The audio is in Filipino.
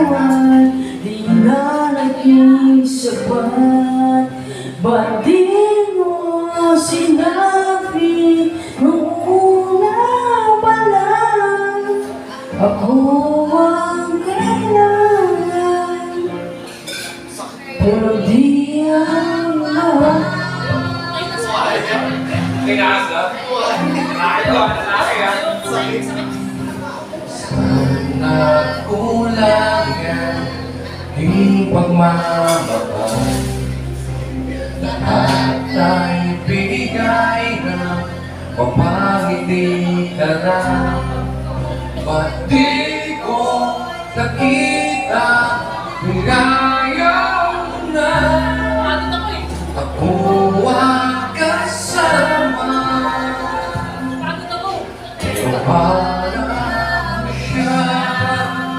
naman di na naging sapat. Ba't di mo sinabi nung una pa lang ako ang kailangan? Pero di ang lahat. Sana kulang ang aking pagmamahal. Lahat ay bigay na mapangiti ka na. Ba't di ko nakita